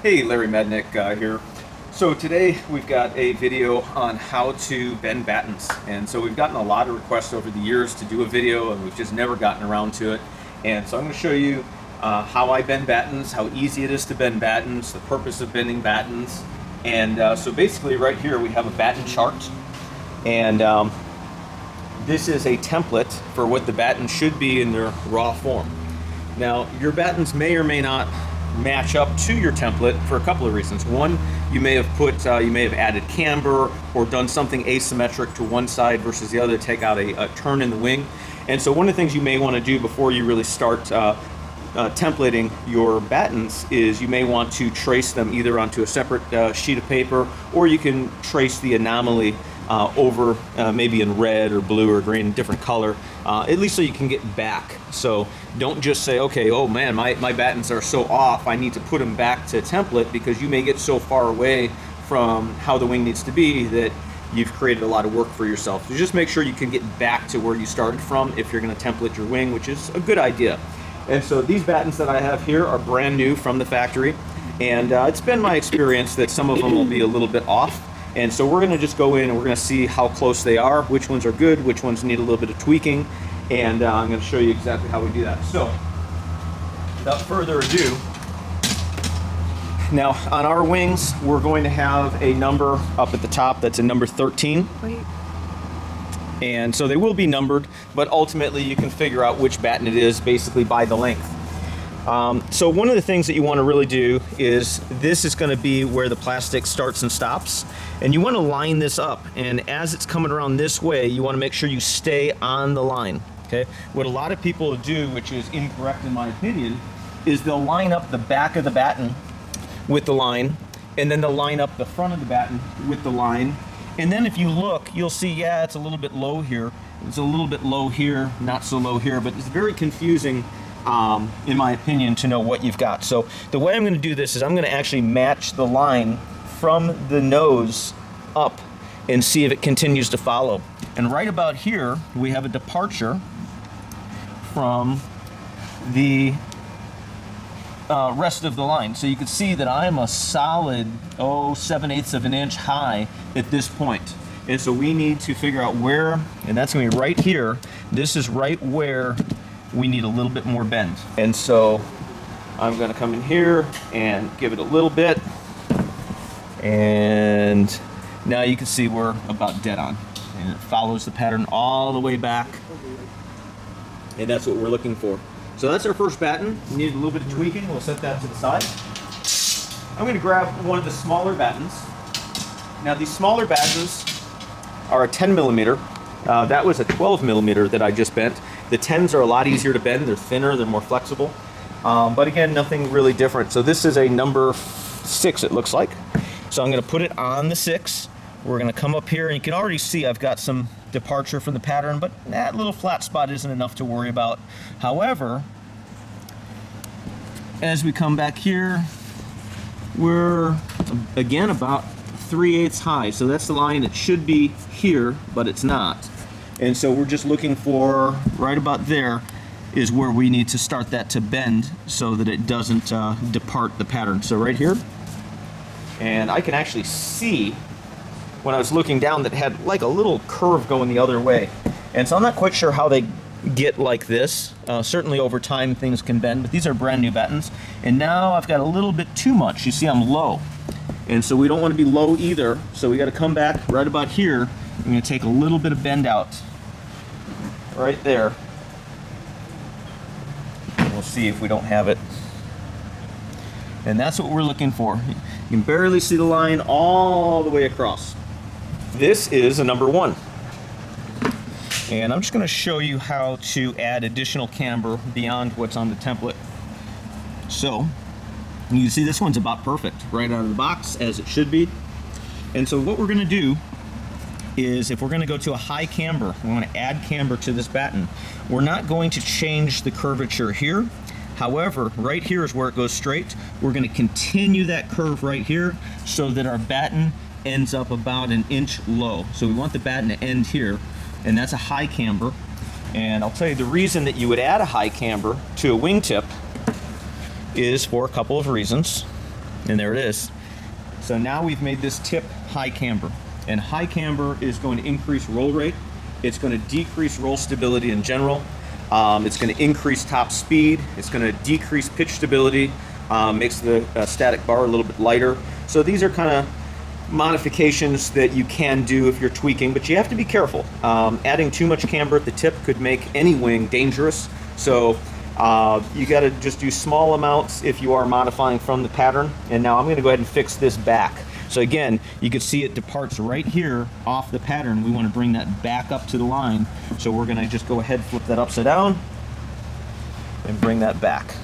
Hey, Larry Mednick here. So today we've got a video on how to bend battens. And so we've gotten a lot of requests over the years to do a video, and we've just never gotten around to it. And so I'm going to show you how I bend battens, how easy it is to bend battens, the purpose of bending battens. And so basically right here we have a batten chart. And this is a template for what the batten should be in their raw form. Now, your battens may or may not match up to your template for a couple of reasons. One, you may have added camber or done something asymmetric to one side versus the other to take out a turn in the wing. And so one of the things you may want to do before you really start templating your battens is you may want to trace them either onto a separate sheet of paper, or you can trace the anomaly over maybe in red or blue or green, different color, at least so you can get back. So don't just say, okay, oh man, my battens are so off, I need to put them back to template, because you may get so far away from how the wing needs to be that you've created a lot of work for yourself. So just make sure you can get back to where you started from if you're going to template your wing, which is a good idea. And so these battens that I have here are brand new from the factory, and it's been my experience that some of them will be a little bit off. And so we're going to just go in and we're going to see how close they are, which ones are good, which ones need a little bit of tweaking, and I'm going to show you exactly how we do that. So without further ado, now on our wings we're going to have a number up at the top that's a number 13. Wait. And so they will be numbered, but ultimately you can figure out which batten it is basically by the length. So one of the things that you want to really do is, this is going to be where the plastic starts and stops, and you want to line this up, and as it's coming around this way you want to make sure you stay on the line. Okay, what a lot of people do, which is incorrect in my opinion, is they'll line up the back of the batten with the line, and then they'll line up the front of the batten with the line, and then if you look you'll see, yeah, it's a little bit low here, it's a little bit low here, not so low here, but it's very confusing in my opinion to know what you've got. So the way I'm going to do this is I'm going to actually match the line from the nose up and see if it continues to follow. And right about here we have a departure from the rest of the line. So you can see that I'm a solid 7/8 of an inch high at this point. And so we need to figure out where, and that's going to be right here. This is right where we need a little bit more bend. And so I'm going to come in here and give it a little bit, and now you can see we're about dead on, and it follows the pattern all the way back, and that's what we're looking for. So that's our first batten. We need a little bit of tweaking. We'll set that to the side. I'm going to grab one of the smaller battens. Now these smaller battens are a 10 millimeter. That was a 12 millimeter that I just bent. The 10s are a lot easier to bend. They're thinner, they're more flexible. But again, nothing really different. So this is a number 6, it looks like. So I'm going to put it on the 6. We're going to come up here, and you can already see I've got some departure from the pattern, but that little flat spot isn't enough to worry about. However, as we come back here, we're again about 3/8 high. So that's the line. It should be here, but it's not. And so we're just looking for right about there is where we need to start that to bend so that it doesn't depart the pattern. So right here, and I can actually see when I was looking down that it had like a little curve going the other way. And so I'm not quite sure how they get like this. Certainly over time things can bend, but these are brand new battens. And now I've got a little bit too much. You see I'm low. And so we don't want to be low either. So we got to come back right about here. I'm going to take a little bit of bend out right there. And we'll see if we don't have it. And that's what we're looking for. You can barely see the line all the way across. This is a number 1. And I'm just going to show you how to add additional camber beyond what's on the template. So you see this one's about perfect right out of the box, as it should be. And so what we're going to do is, if we're going to go to a high camber, we want to add camber to this batten. We're not going to change the curvature here. However, right here is where it goes straight. We're going to continue that curve right here so that our batten ends up about an inch low. So we want the batten to end here, and that's a high camber. And I'll tell you the reason that you would add a high camber to a wingtip is for a couple of reasons. and there it is. So now we've made this tip high camber, and high camber is going to increase roll rate. It's going to decrease roll stability in general. It's going to increase top speed. It's going to decrease pitch stability, makes the static bar a little bit lighter. So these are kind of modifications that you can do if you're tweaking, but you have to be careful. Adding too much camber at the tip could make any wing dangerous. So you got to just do small amounts if you are modifying from the pattern. And now I'm going to go ahead and fix this back. So again, you can see it departs right here off the pattern. We want to bring that back up to the line. So we're going to just go ahead, flip that upside down, and bring that back.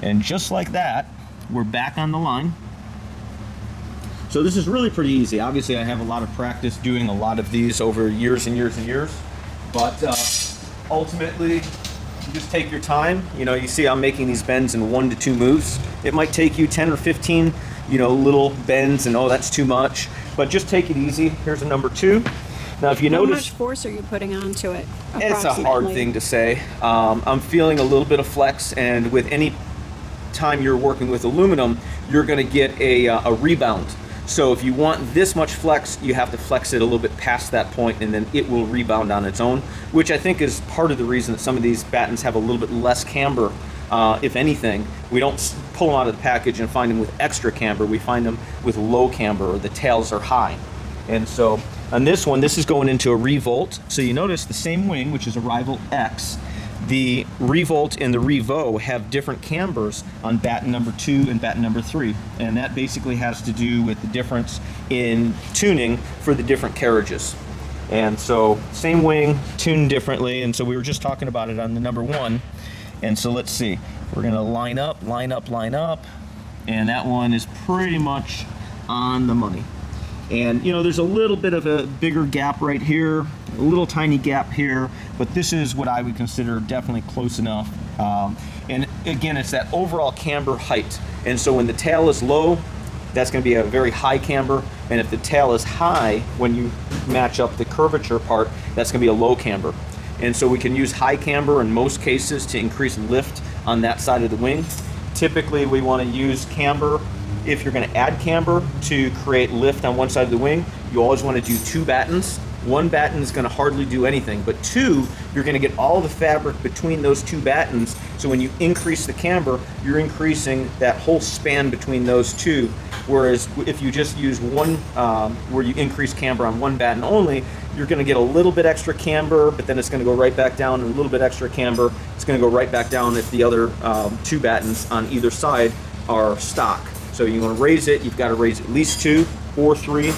And just like that, we're back on the line. So this is really pretty easy. Obviously, I have a lot of practice doing a lot of these over years and years and years. But ultimately, you just take your time. You know, you see I'm making these bends in 1 to 2 moves. It might take you 10 or 15 little bends, and oh, that's too much. But just take it easy. Here's a number 2. Now, if you notice, how much force are you putting onto it? It's a hard thing to say. I'm feeling a little bit of flex, and with any time you're working with aluminum, you're going to get a rebound. So if you want this much flex, you have to flex it a little bit past that point, and then it will rebound on its own, which I think is part of the reason that some of these battens have a little bit less camber. If anything, we don't pull them out of the package and find them with extra camber. We find them with low camber, or the tails are high. And so on this one, this is going into a revolt. So you notice the same wing, which is a Rival X. The revolt and the revo have different cambers on batten number 2 and batten number 3. And that basically has to do with the difference in tuning for the different carriages. And so same wing, tuned differently. And so we were just talking about it on the number 1. And so let's see, we're gonna line up, line up, line up, and that one is pretty much on the money. And there's a little bit of a bigger gap right here, a little tiny gap here, but this is what I would consider definitely close enough. And again, it's that overall camber height. And so when the tail is low, that's gonna be a very high camber, and if the tail is high, when you match up the curvature part, that's gonna be a low camber. And so we can use high camber in most cases to increase lift on that side of the wing. Typically, we want to use camber. If you're going to add camber to create lift on one side of the wing, you always want to do 2 battens. 1 batten is going to hardly do anything, but 2, you're going to get all the fabric between those 2 battens. So when you increase the camber, you're increasing that whole span between those 2. Whereas if you just use 1, where you increase camber on 1 batten only, you're going to get a little bit extra camber, but then it's going to go right back down, and a little bit extra camber. It's going to go right back down if the other 2 battens on either side are stock. So you want to raise it, you've got to raise at least 2 or 3.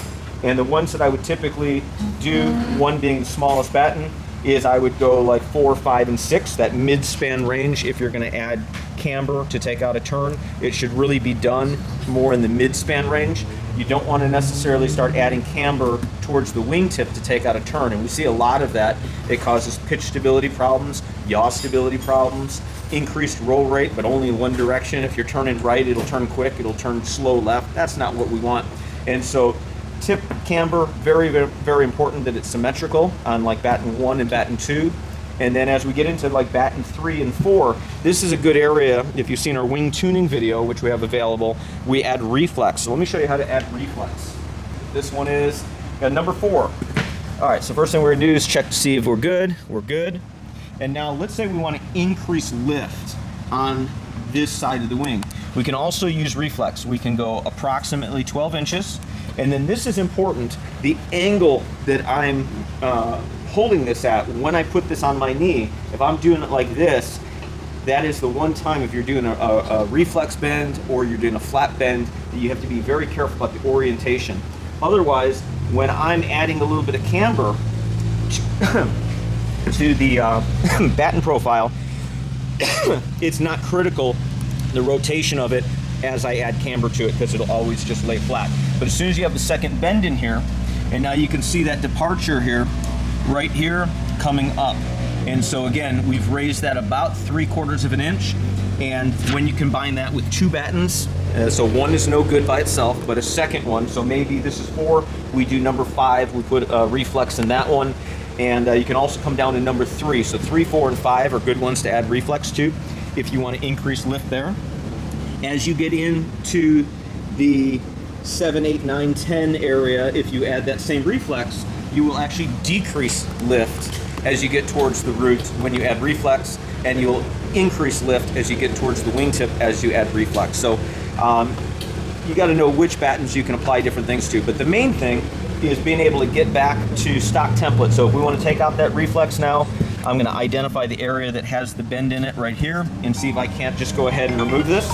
And the ones that I would typically do, 1 being the smallest batten, is I would go like 4, 5, and 6, that mid-span range. If you're going to add camber to take out a turn, it should really be done more in the mid-span range. You don't want to necessarily start adding camber towards the wingtip to take out a turn, and we see a lot of that. It causes pitch stability problems, yaw stability problems, increased roll rate, but only in one direction. If you're turning right, it'll turn quick, it'll turn slow left. That's not what we want. And so tip camber, very, very, very important that it's symmetrical on like batten 1 and batten 2. And then as we get into like batten 3 and 4, this is a good area. If you've seen our wing tuning video, which we have available, we add reflex. So let me show you how to add reflex. This one is number 4. All right, so first thing we're gonna do is check to see if we're good. We're good. And now let's say we want to increase lift on this side of the wing. We can also use reflex. We can go approximately 12 inches. And then this is important, the angle that I'm holding this at when I put this on my knee. If I'm doing it like this, that is the one time if you're doing a reflex bend or you're doing a flat bend that you have to be very careful about the orientation. Otherwise, when I'm adding a little bit of camber to the batten profile, it's not critical, the rotation of it, as I add camber to it, because it'll always just lay flat. But as soon as you have the second bend in here, and now you can see that departure here, right here, coming up. And so again, we've raised that about 3/4 of an inch. And when you combine that with 2 battens, so 1 is no good by itself, but a second one, so maybe this is 4, we do number 5, we put reflex in that one. And you can also come down to number 3. So 3, 4, and 5 are good ones to add reflex to if you want to increase lift there. As you get into the 7, 8, 9, 10 area, if you add that same reflex, you will actually decrease lift as you get towards the root when you add reflex, and you'll increase lift as you get towards the wingtip as you add reflex. So you got to know which battens you can apply different things to, but the main thing is being able to get back to stock template. So if we want to take out that reflex now, I'm going to identify the area that has the bend in it right here and see if I can't just go ahead and remove this.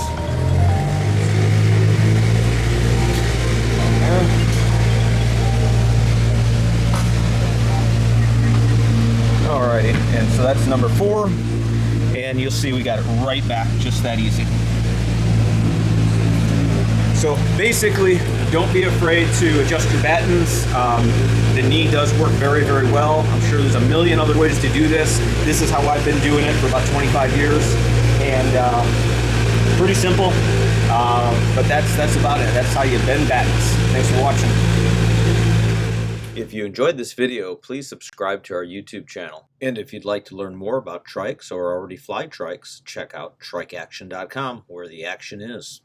Alrighty, and so that's number 4, and you'll see we got it right back just that easy. So basically, don't be afraid to adjust your battens. The knee does work very, very well. I'm sure there's a million other ways to do this. This is how I've been doing it for about 25 years, and pretty simple, but that's about it. That's how you bend battens. Thanks for watching. If you enjoyed this video, please subscribe to our YouTube channel. And if you'd like to learn more about trikes or already fly trikes, check out trikeaction.com, where the action is.